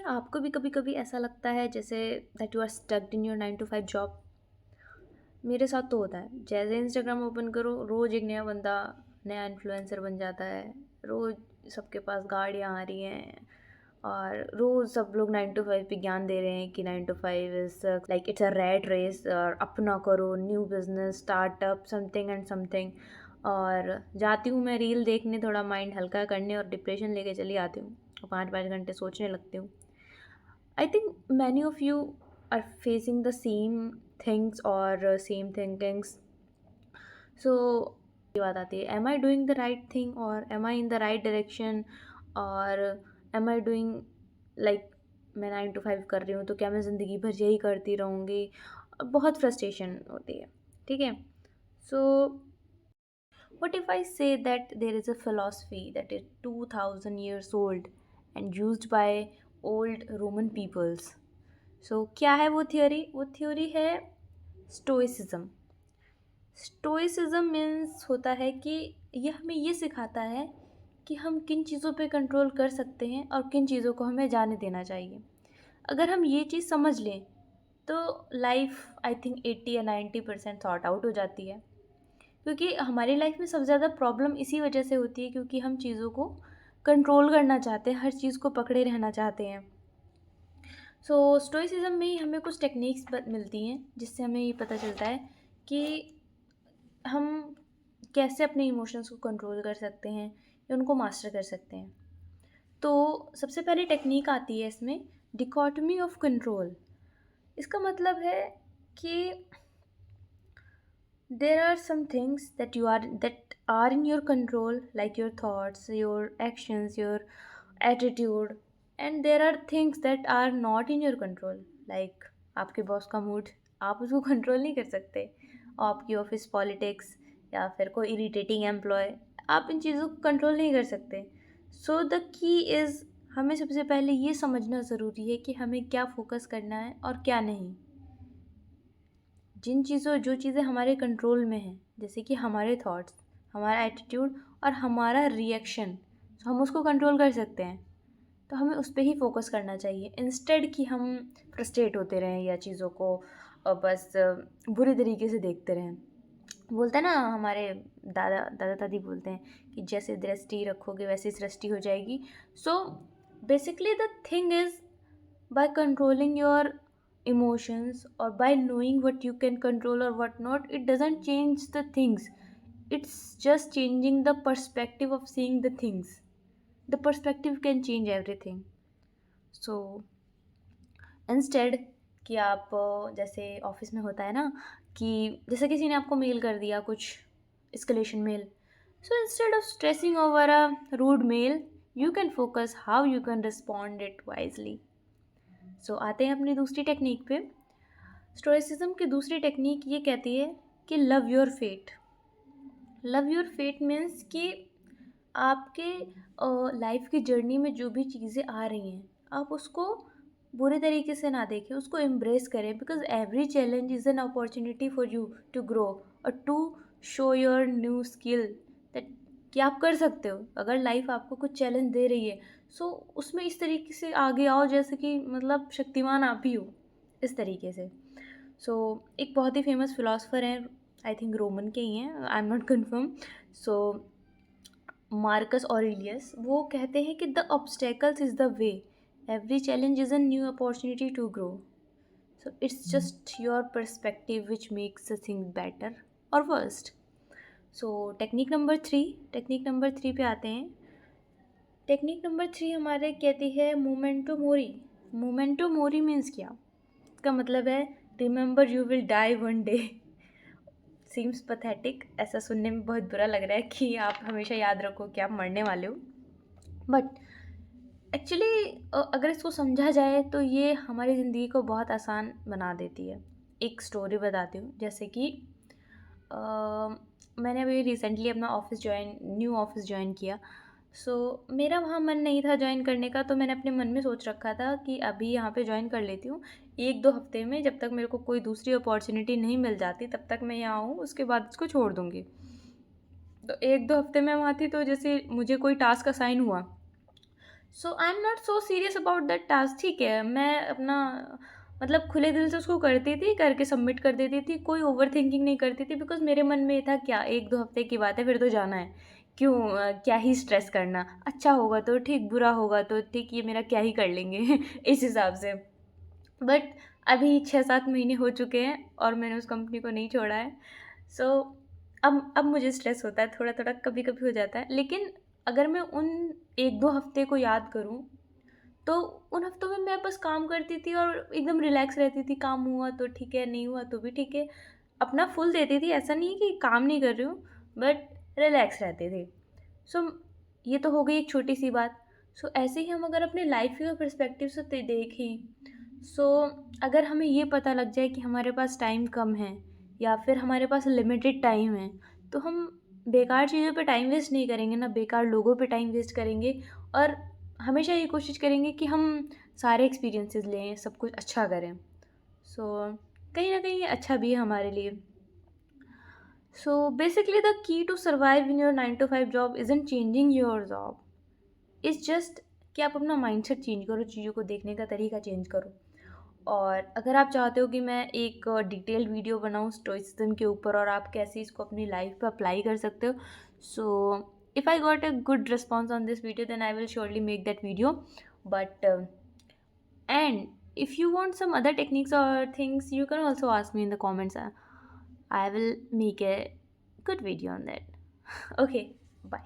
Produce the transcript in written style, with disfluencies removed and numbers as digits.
आपको भी कभी कभी ऐसा लगता है जैसे that you are stucked in your 9 to 5 job? मेरे साथ तो होता है। जैसे इंस्टाग्राम ओपन करो, रोज़ एक नया बंदा, नया इन्फ्लुएंसर बन जाता है। रोज़ सबके पास गाड़ियाँ आ रही हैं और रोज़ सब लोग 9 to 5 पे ज्ञान दे रहे हैं कि 9 to 5 is like it's a rat race, और अपना करो, new business startup something and something. और जाती हूँ मैं रील देखने, थोड़ा माइंड हल्का करने, और डिप्रेशन लेके चली आती हूँ और 5-5 घंटे सोचने लगती हूँ। I think many of you are facing the same things or same thinkings. So ये बात आती है, am I doing the right thing or am I in the right direction, और am I doing like मैं 9 to 5 कर रही हूँ तो क्या मैं ज़िंदगी भर यही करती रहूँगी? बहुत फ्रस्ट्रेशन होती है। ठीक है। सो what if I say that there is a philosophy that is 2000 years old and used by old Roman peoples? क्या है वो थियोरी? वो थियोरी है स्टोइसिज्म। स्टोइसिज्म मीन्स होता है कि ये हमें ये सिखाता है कि हम किन चीज़ों पे कंट्रोल कर सकते हैं और किन चीज़ों को हमें जाने देना चाहिए। अगर हम ये चीज़ समझ लें तो लाइफ आई थिंक 80 या 90% सॉर्ट आउट हो जाती है। क्योंकि हमारी लाइफ में सबसे ज़्यादा प्रॉब्लम इसी वजह से होती है क्योंकि हम चीज़ों को कंट्रोल करना चाहते हैं, हर चीज़ को पकड़े रहना चाहते हैं। स्टोइसिज्म में ही हमें कुछ टेक्निक्स मिलती हैं जिससे हमें ये पता चलता है कि हम कैसे अपने इमोशंस को कंट्रोल कर सकते हैं या उनको मास्टर कर सकते हैं। तो सबसे पहली टेक्निक आती है इसमें, डिकॉटमी ऑफ कंट्रोल। इसका मतलब है कि there are some things that are in your control, like your thoughts, your actions, your attitude, and there are things that are not in your control, like आपके बॉस का mood, आप उसको control नहीं कर सकते। आपकी ऑफिस पॉलिटिक्स या फिर कोई इरिटेटिंग एम्प्लॉय, आप इन चीज़ों को कंट्रोल नहीं कर सकते। सो द की इज़, हमें सबसे पहले ये समझना ज़रूरी है कि हमें क्या फोकस करना है और क्या नहीं। जो चीज़ें हमारे कंट्रोल में हैं, जैसे कि हमारे थॉट्स, हमारा एटीट्यूड और हमारा रिएक्शन, तो हम उसको कंट्रोल कर सकते हैं। तो हमें उस पर ही फोकस करना चाहिए, इंस्टेड कि हम फ्रस्ट्रेट होते रहें या चीज़ों को बस बुरी तरीके से देखते रहें। बोलते हैं ना, हमारे दादा दादा दादी बोलते हैं कि जैसे दृष्टि रखोगे वैसी सृष्टि हो जाएगी। सो basically the thing is, by controlling your emotions or by knowing what you can control or what not, it doesn't change the things. It's just changing the perspective of seeing the things. The perspective can change everything. So instead कि आप जैसे office में होता है ना कि जैसे किसी ने आपको मेल कर दिया कुछ escalation मेल, so instead of stressing over a rude mail, you can focus how you can respond it wisely. आते हैं अपनी दूसरी टेक्निक पे। स्टोइसिज्म की दूसरी टेक्निक ये कहती है कि love your fate. Love your fate means कि आपके लाइफ की जर्नी में जो भी चीज़ें आ रही हैं, आप उसको बुरे तरीके से ना देखें, उसको एम्ब्रेस करें, because every challenge is an opportunity for you to grow और to show your new skill that कि आप कर सकते हो। अगर लाइफ आपको कुछ चैलेंज दे रही है, उसमें इस तरीके से आगे आओ जैसे कि मतलब शक्तिमान आप ही हो, इस तरीके से। एक बहुत ही फेमस फिलोसफर हैं, आई थिंक रोमन के ही हैं, I am not confirm. Marcus Aurelius, वो कहते हैं कि the obstacles is the way, every challenge is a new opportunity to grow. It's just your perspective which makes the thing better और worst. Technique number three पे आते हैं। Technique number 3 हमारे कहती है memento mori. Memento mori means क्या? इसका मतलब है remember you will die one day. Seems pathetic, ऐसा सुनने में बहुत बुरा लग रहा है कि आप हमेशा याद रखो कि आप मरने वाले हो, बट एक्चुअली अगर इसको समझा जाए तो ये हमारी ज़िंदगी को बहुत आसान बना देती है। एक स्टोरी बताती हूँ, जैसे कि मैंने अभी रिसेंटली अपना न्यू ऑफिस ज्वाइन किया। मेरा वहाँ मन नहीं था ज्वाइन करने का, तो मैंने अपने मन में सोच रखा था कि अभी यहाँ पे ज्वाइन कर लेती हूँ, 1-2 हफ्ते में जब तक मेरे को कोई दूसरी अपॉर्चुनिटी नहीं मिल जाती तब तक मैं यहाँ हूँ, उसके बाद इसको छोड़ दूँगी। तो 1-2 हफ्ते में वहाँ थी, तो जैसे मुझे कोई टास्क असाइन हुआ, so I am not so serious about that task. ठीक है, मैं अपना मतलब खुले दिल से उसको करती थी, करके सबमिट कर देती थी, कोई ओवर थिंकिंग नहीं करती थी, बिकॉज मेरे मन में ये था क्या 1-2 हफ्ते की बात है, फिर तो जाना है, क्यों क्या ही स्ट्रेस करना, अच्छा होगा तो ठीक, बुरा होगा तो ठीक, ये मेरा क्या ही कर लेंगे इस हिसाब से। बट अभी 6-7 महीने हो चुके हैं और मैंने उस कंपनी को नहीं छोड़ा है। सो अब मुझे स्ट्रेस होता है, थोड़ा थोड़ा कभी कभी हो जाता है, लेकिन अगर मैं उन 1-2 हफ्ते को याद करूँ तो उन हफ्तों में मैं बस काम करती थी और एकदम रिलैक्स रहती थी। काम हुआ तो ठीक है, नहीं हुआ तो भी ठीक है, अपना फुल देती थी। ऐसा नहीं है कि काम नहीं कर रही हूँ, बट रिलैक्स रहती थी। सो ये तो हो गई एक छोटी सी बात। सो ऐसे ही हम अगर अपने लाइफ के पर्सपेक्टिव से देखें, सो अगर हमें ये पता लग जाए कि हमारे पास टाइम कम है या फिर हमारे पास लिमिटेड टाइम है, तो हम बेकार चीज़ों पे टाइम वेस्ट नहीं करेंगे ना, बेकार लोगों पे टाइम वेस्ट करेंगे। और हमेशा ये कोशिश करेंगे कि हम सारे एक्सपीरियंसेस लें, सब कुछ अच्छा करें। सो कहीं ना कहीं ये अच्छा भी है हमारे लिए। So basically the key to survive in your 9 to 5 job isn't changing your job, it's just कि आप अपना माइंडसेट चेंज करो, चीज़ों को देखने का तरीका चेंज करो। और अगर आप चाहते हो कि मैं एक डिटेल्ड वीडियो बनाऊँ स्टोइसिज्म के ऊपर और आप कैसे इसको अपनी लाइफ पे अप्लाई कर सकते हो, so if I got a good response on this video then I will surely make that video. But and if you want some other techniques or things, you can also ask me in the comments. I will make a good video on that. Okay, bye.